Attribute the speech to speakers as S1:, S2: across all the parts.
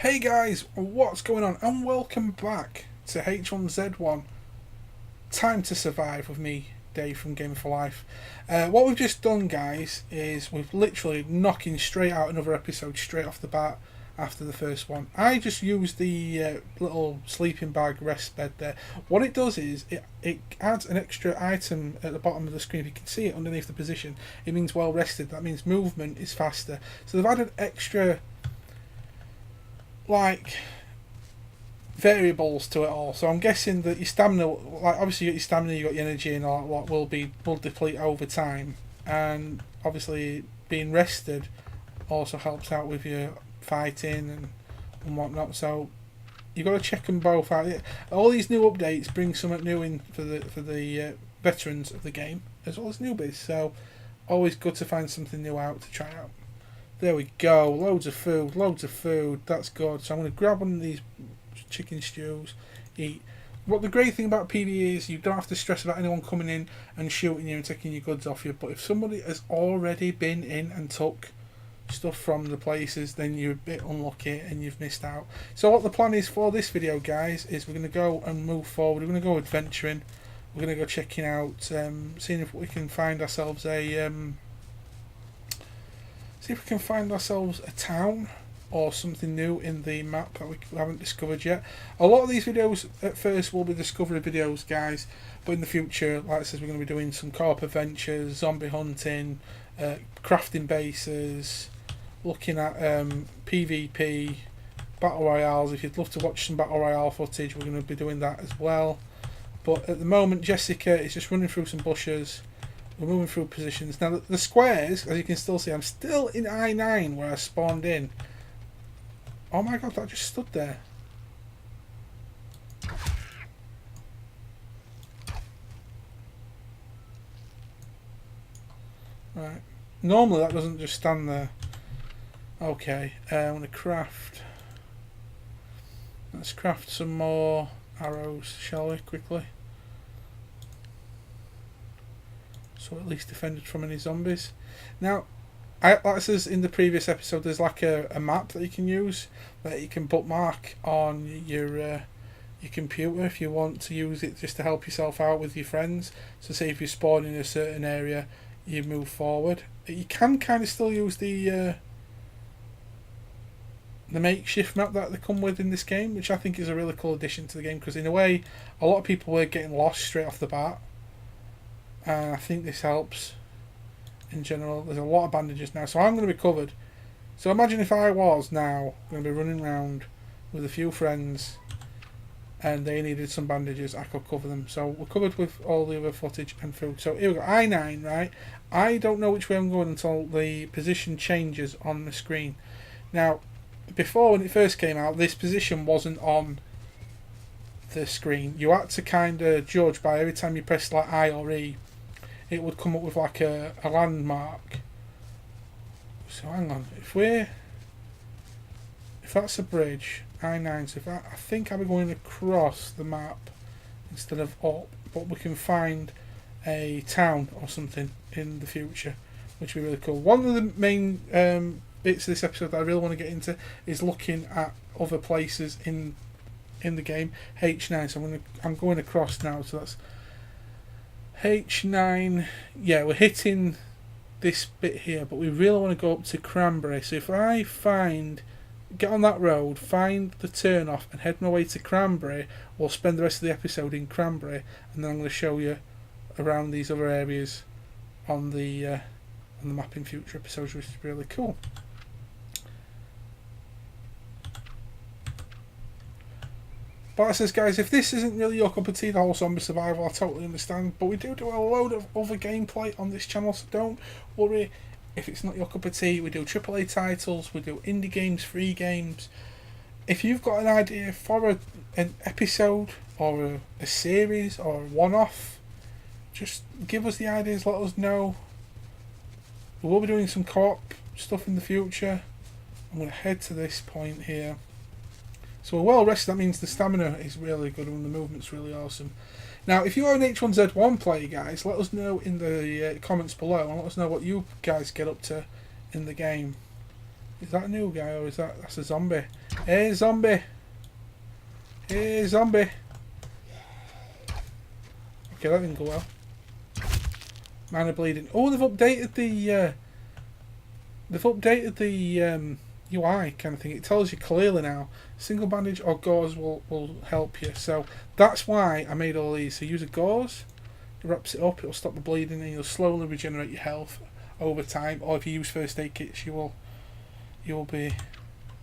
S1: Hey guys, what's going on? And welcome back to H1Z1 Time to Survive with me, Dave from Game for Life. What we've just done, guys, is we've literally knocking straight out another episode straight off the bat after the first one. I just used the little sleeping bag rest bed there. What it does is it adds an extra item at the bottom of the screen. If you can see it underneath the position, it means well rested. That means movement is faster. So they've added extra like variables to it all. So I'm guessing that your stamina, like obviously you got your stamina, you got your energy, and all that will deplete over time. And obviously being rested also helps out with your fighting and whatnot. So you got to check them both out. All these new updates bring something new in for the veterans of the game as well as newbies. So always good to find something new out to try out. There we go, loads of food, that's good. So I'm going to grab one of these chicken stews, eat. What the great thing about PvE is you don't have to stress about anyone coming in and shooting you and taking your goods off you, but if somebody has already been in and took stuff from the places, then you're a bit unlucky and you've missed out. So what the plan is for this video, guys, is we're going to go and move forward. We're going to go adventuring, we're going to go checking out, seeing if we can find ourselves a... see if we can find ourselves a town or something new in the map that we haven't discovered yet. A lot of these videos at first will be discovery videos, guys, but in the future, like I said, we're going to be doing some co-op adventures, zombie hunting, crafting bases, looking at PvP, battle royales. If you'd love to watch some battle royale footage, we're going to be doing that as well. But at the moment, Jessica is just running through some bushes. We're moving through positions. Now the squares, as you can still see, I'm still in I-9 where I spawned in. Oh my god, that just stood there. Right. Normally that doesn't just stand there. Okay, I'm going to craft. Let's craft some more arrows, shall we, quickly? So at least defended from any zombies. Now, like it says in the previous episode, there's like a map that you can use that you can bookmark on your computer if you want to use it just to help yourself out with your friends. So say if you spawn in a certain area, you move forward. You can kind of still use the makeshift map that they come with in this game, which I think is a really cool addition to the game, because in a way, a lot of people were getting lost straight off the bat. And I think this helps in general. There's a lot of bandages now, so I'm going to be covered. So imagine if I was now going to be running around with a few friends and they needed some bandages, I could cover them. So we're covered with all the other footage and food. So here we go, I-9, right? I don't know which way I'm going until the position changes on the screen. Now, before when it first came out, this position wasn't on the screen. You had to kind of judge by every time you press like I or E, it would come up with like a landmark. So hang on, if that's a bridge, I-9, so if I think I'll be going across the map instead of up, but we can find a town or something in the future, which would be really cool. One of the main bits of this episode that I really want to get into is looking at other places in the game. H9, so I'm going across now, so that's H9. Yeah, we're hitting this bit here, but we really want to go up to Cranberry. So if I get on that road, find the turn off and head my way to Cranberry, we'll spend the rest of the episode in Cranberry, and then I'm going to show you around these other areas on the map in future episodes, which is really cool. But it says, guys, if this isn't really your cup of tea, the whole zombie survival, I totally understand. But we do a load of other gameplay on this channel, so don't worry if it's not your cup of tea. We do AAA titles, we do indie games, free games. If you've got an idea for an episode or a series or a one-off, just give us the ideas, let us know. We will be doing some co-op stuff in the future. I'm going to head to this point here. So we're well rested, that means the stamina is really good and the movement's really awesome. Now, if you are an H1Z1 player, guys, let us know in the comments below and let us know what you guys get up to in the game. Is that a new guy or is that's a zombie? Hey zombie! Hey zombie! Okay, that didn't go well. Minor bleeding. Oh, they've updated the UI kind of thing. It tells you clearly now. Single bandage or gauze will help you. So that's why I made all these. So use a gauze. It wraps it up. It'll stop the bleeding and you'll slowly regenerate your health over time. Or if you use first aid kits, you'll be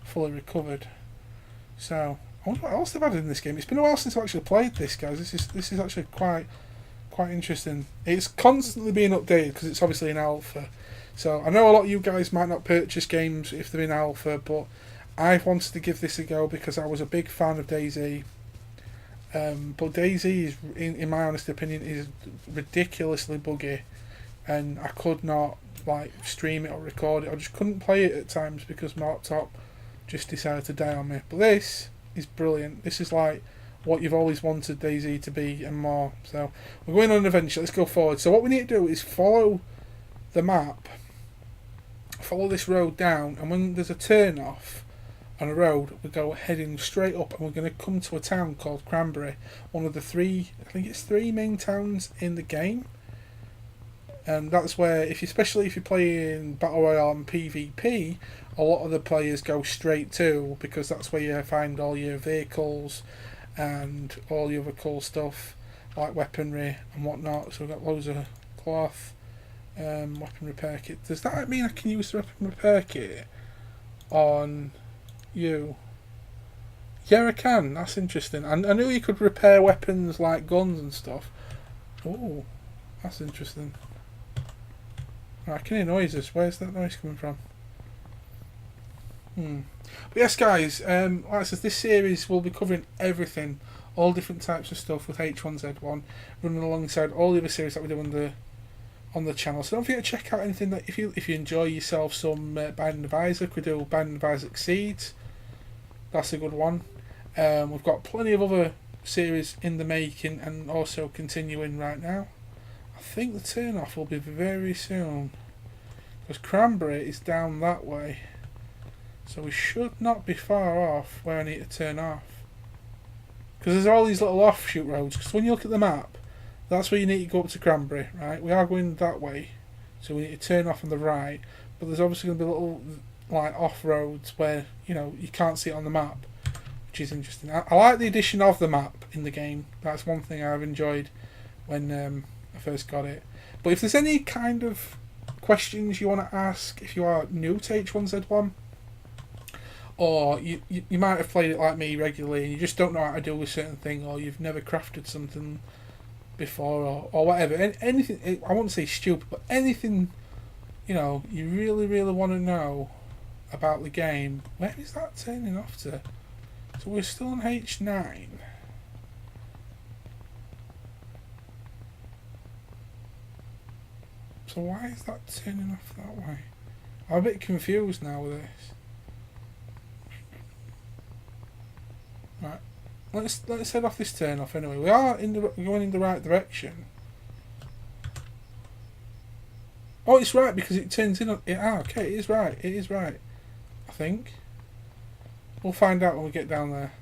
S1: fully recovered. So I wonder what else they've added in this game. It's been a while since I've actually played this, guys. This is actually quite interesting. It's constantly being updated because it's obviously in alpha. So I know a lot of you guys might not purchase games if they're in alpha, but I've wanted to give this a go because I was a big fan of DayZ. But DayZ is, in my honest opinion, is ridiculously buggy, and I could not like stream it or record it. I just couldn't play it at times because my laptop just decided to die on me. But this is brilliant. This is like what you've always wanted DayZ to be and more. So we're going on an adventure. Let's go forward. So what we need to do is follow the map, follow this road down, and when there's a turn off on a road, we go heading straight up, and we're going to come to a town called Cranberry, one of the three main towns in the game. And that's where, especially if you're playing Battle Royale and PvP, a lot of the players go straight to, because that's where you find all your vehicles and all the other cool stuff like weaponry and whatnot. So we've got loads of cloth, weapon repair kit. Does that mean I can use the weapon repair kit on you? Yeah, I can. That's interesting. I knew you could repair weapons like guns and stuff. Oh, that's interesting. I can hear noises. Where's that noise coming from? But yes, guys, like I said, this series will be covering everything, all different types of stuff with H1Z1, running alongside all the other series that we do on the channel. So don't forget to check out anything that if you enjoy yourself some Biden of Isaac, we do Biden of Isaac Seeds. That's a good one. We've got plenty of other series in the making and also continuing right now. I think the turn off will be very soon, because Cranberry is down that way. So we should not be far off where I need to turn off. Because there's all these little offshoot roads. Because when you look at the map, that's where you need to go up to Cranberry, right? We are going that way. So we need to turn off on the right. But there's obviously going to be little like off roads where, you know, you can't see it on the map. Which is interesting. I like the addition of the map in the game. That's one thing I've enjoyed when I first got it. But if there's any kind of questions you want to ask, if you are new to H1Z1, or you might have played it like me regularly and you just don't know how to do a certain thing, or you've never crafted something before, or whatever, anything, I won't say stupid, but anything, you know, you really want to know about the game. Where is that turning off to? So we're still on H9. So why is that turning off that way? I'm a bit confused now with this. Right, let's head off this turn off anyway. We are going in the right direction. Oh, it's right because it turns in on it. Okay, it is right. It is right. I think we'll find out when we get down there.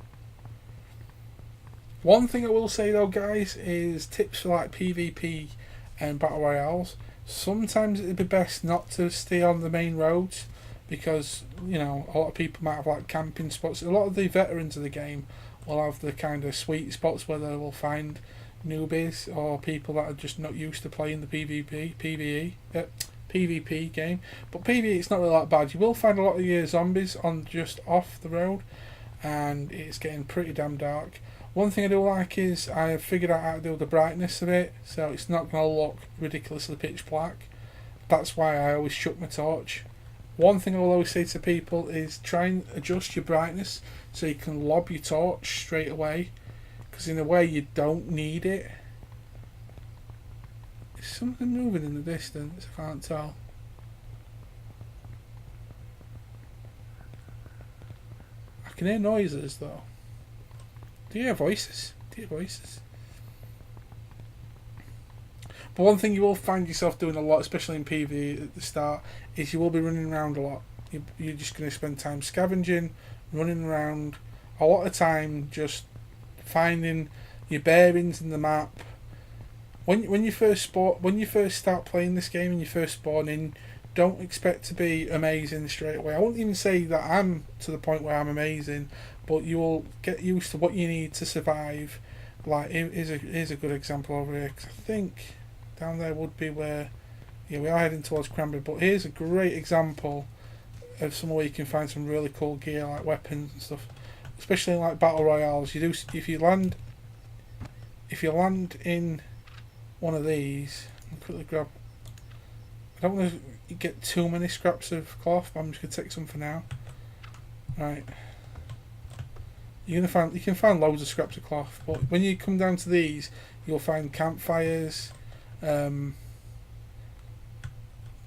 S1: One thing I will say though, guys, is tips for like PvP and battle royales. Sometimes it'd be best not to stay on the main roads, because, you know, a lot of people might have like camping spots. A lot of the veterans of the game will have the kind of sweet spots where they will find newbies or people that are just not used to playing the PvP game. But PvE, it's not really that bad. You will find a lot of your zombies on just off the road, and it's getting pretty damn dark. One thing I do like is I have figured out how to do the brightness of it, so it's not going to look ridiculously pitch black. That's why I always shut my torch. One thing I will always say to people is try and adjust your brightness so you can lob your torch straight away, because in a way you don't need it. Is something moving in the distance? I can't tell. I can hear noises though. Do you hear voices? Do you hear voices? But one thing you will find yourself doing a lot, especially in PvE at the start, is you will be running around a lot. You're just going to spend time scavenging, running around, a lot of time just finding your bearings in the map. When you first start playing this game and you first spawn in, don't expect to be amazing straight away. I won't even say that I'm to the point where I'm amazing, but you will get used to what you need to survive. Like, here's a good example over here, because I think down there would be where, yeah, we are heading towards Cranberry, but here's a great example of somewhere you can find some really cool gear, like weapons and stuff, especially in like battle royales. If you land in one of these, I'll quickly grab, I don't want to get too many scraps of cloth, but I'm just going to take some for now. Right, you can find loads of scraps of cloth, but when you come down to these, you'll find campfires.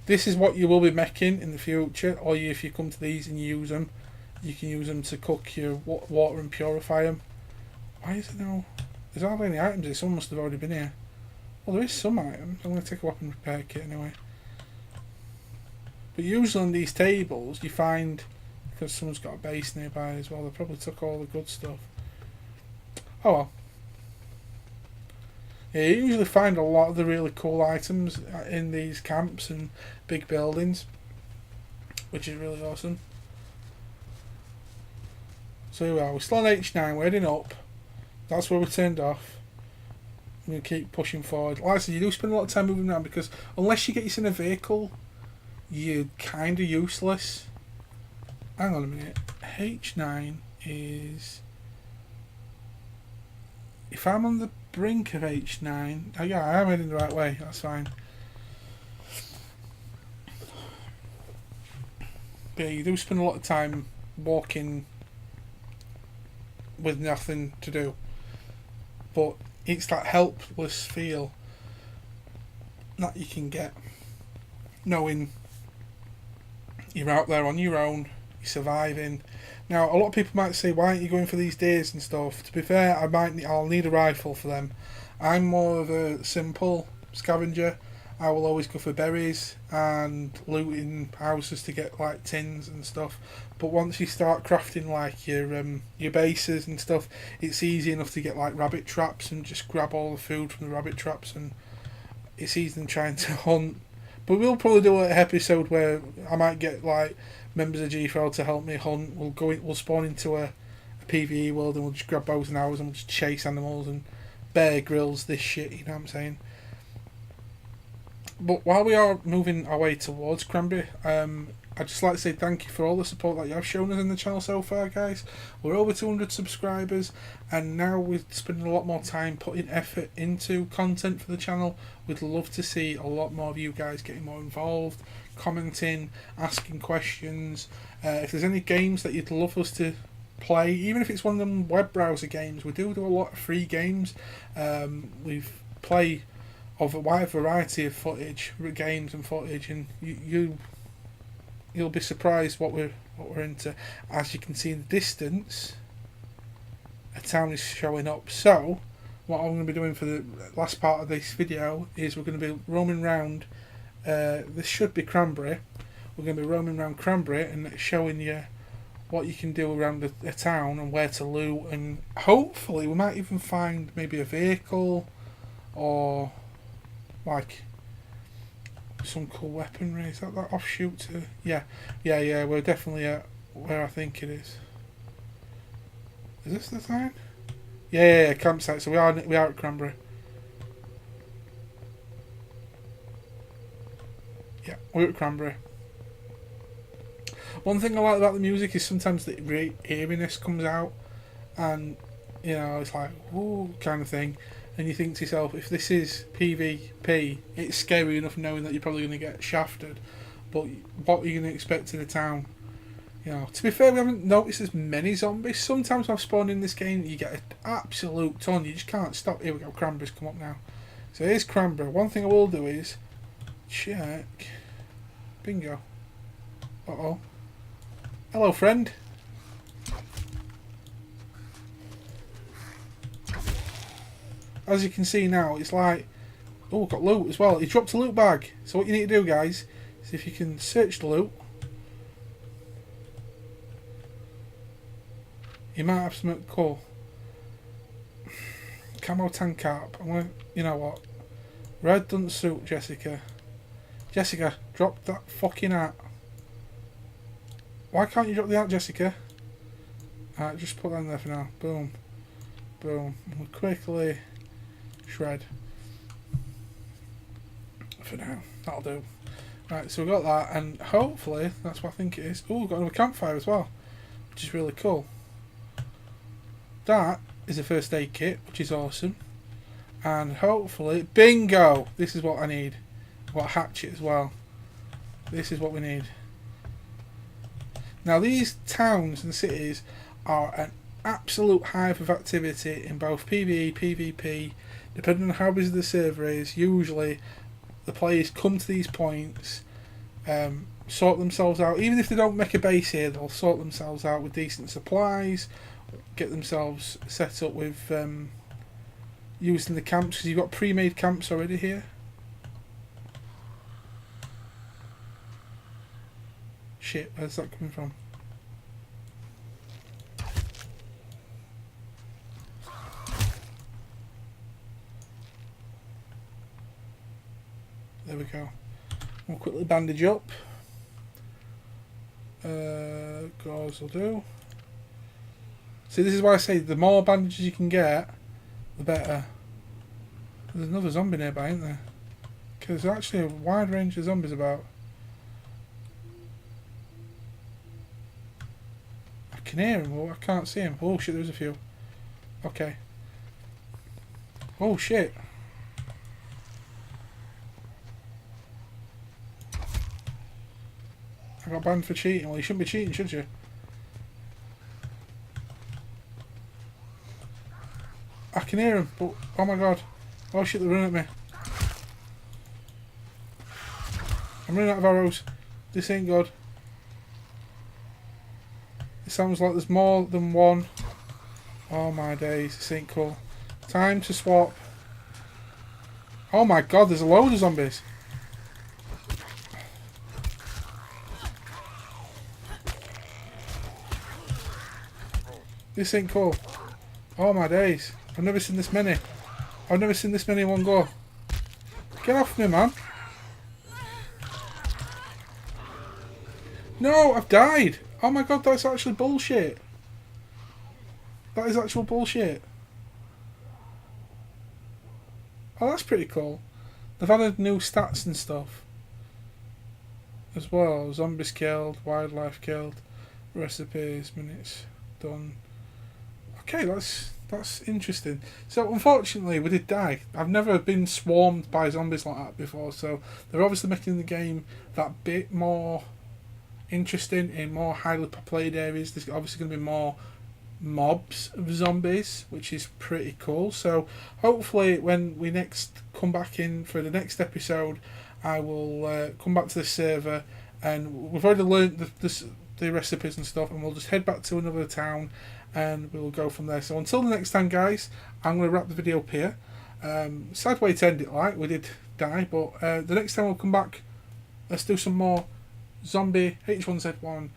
S1: This is what you will be making in the future, or if you come to these and use them, you can use them to cook your water and purify them. Why is it now? There's hardly any items here. Someone must have already been here. Well, there is some items. I'm going to take a weapon repair kit anyway. But usually on these tables, you find, because someone's got a base nearby as well, they probably took all the good stuff. Oh well. Yeah, you usually find a lot of the really cool items in these camps and big buildings, which is really awesome. So here we are, we're still on H9, we're heading up. That's where we turned off. I'm going to keep pushing forward. Like I said, you do spend a lot of time moving around, because unless you get yourself in a vehicle, you're kind of useless. Hang on a minute. H9 is... If I'm on the brink of H9... Oh yeah, I am heading the right way. That's fine. But yeah, you do spend a lot of time walking with nothing to do. But it's that helpless feel that you can get knowing you're out there on your own, you're surviving. Now, a lot of people might say, why aren't you going for these days and stuff? To be fair, I'll need a rifle for them. I'm more of a simple scavenger. I will always go for berries and looting houses to get like tins and stuff. But once you start crafting like your bases and stuff, it's easy enough to get like rabbit traps and just grab all the food from the rabbit traps, and it's easier than trying to hunt. But we'll probably do an episode where I might get like members of G4 to help me hunt. We'll spawn into a PvE world and we'll just grab bows and arrows and we'll just chase animals and Bear Grylls this shit, you know what I'm saying? But while we are moving our way towards Cranberry, I'd just like to say thank you for all the support that you have shown us in the channel so far, guys. We're over 200 subscribers, and now we're spending a lot more time putting effort into content for the channel. We'd love to see a lot more of you guys getting more involved, commenting, asking questions. If there's any games that you'd love us to play, even if it's one of them web browser games, we do a lot of free games. We've played of a wide variety of games and footage, and you'll be surprised what we're into. As you can see in the distance, a town is showing up. So what I'm going to be doing for the last part of this video is we're going to be roaming around. This should be Cranberry. We're going to be roaming around Cranberry and showing you what you can do around a town and where to loot, and hopefully we might even find maybe a vehicle or like some cool weaponry. Is that offshoot to... Yeah, we're definitely at where I think it is. Is this the sign? Yeah, campsite. So we are at Cranberry. Yeah, we're at Cranberry. One thing I like about the music is sometimes the eeriness comes out, and you know, it's like whoa kind of thing. And you think to yourself, if this is PvP, it's scary enough knowing that you're probably going to get shafted. But what are you going to expect in a town? You know, to be fair, we haven't noticed as many zombies. Sometimes I've spawned in this game, you get an absolute ton. You just can't stop. Here we go, Cranberry's come up now. So here's Cranberry. One thing I will do is check. Bingo. Uh-oh. Hello, friend. As you can see now, it's like, oh, got loot as well. He dropped a loot bag. So what you need to do, guys, is if you can search the loot, You might have something cool. Camo tank cap. I'm gonna, you know what? Red doesn't suit Jessica. Jessica, drop that fucking hat. Why can't you drop the hat, Jessica? Alright, just put that in there for now. Boom. Boom. We'll quickly shred. For now. That'll do. Right, so we've got that, and hopefully, that's what I think it is. Oh, we've got another campfire as well, which is really cool. That is a first aid kit, which is awesome. And hopefully, bingo! This is what I need. I've got a hatchet as well. This is what we need. Now, these towns and cities are an absolute hive of activity in both PvE, PvP. Depending on how busy the server is, usually the players come to these points, sort themselves out. Even if they don't make a base here, they'll sort themselves out with decent supplies, get themselves set up with using the camps, because you've got pre-made camps already here. Shit, where's that coming from? There we go. We'll quickly bandage up. Gauze will do. See, this is why I say the more bandages you can get, the better. There's another zombie nearby, isn't there? Because there's actually a wide range of zombies about. I can hear him, but I can't see him. Oh shit, there's a few. Okay. Oh shit. I got banned for cheating. Well, you shouldn't be cheating, should you? I can hear him, but oh my god. Oh shit, they're running at me. I'm running out of arrows. This ain't good. It sounds like there's more than one. Oh my days, this ain't cool. Time to swap. Oh my god, there's a load of zombies. This ain't cool. Oh my days. I've never seen this many. I've never seen this many in one go. Get off me, man. No, I've died. Oh my god, that's actually bullshit. That is actual bullshit. Oh, that's pretty cool. They've added new stats and stuff as well. Zombies killed, wildlife killed, recipes, minutes done. Okay, that's interesting. So unfortunately we did die. I've never been swarmed by zombies like that before, so they're obviously making the game that bit more interesting in more highly populated areas. There's obviously going to be more mobs of zombies, which is pretty cool. So hopefully when we next come back in for the next episode, I will come back to the server, and we've already learned the recipes and stuff, and we'll just head back to another town and we'll go from there. So until the next time, guys, I'm going to wrap the video up here. Sad way to end it, like we did die, but the next time we'll come back, let's do some more zombie H1Z1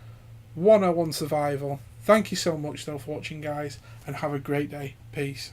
S1: 101 survival. Thank you so much though for watching, guys, and have a great day. Peace.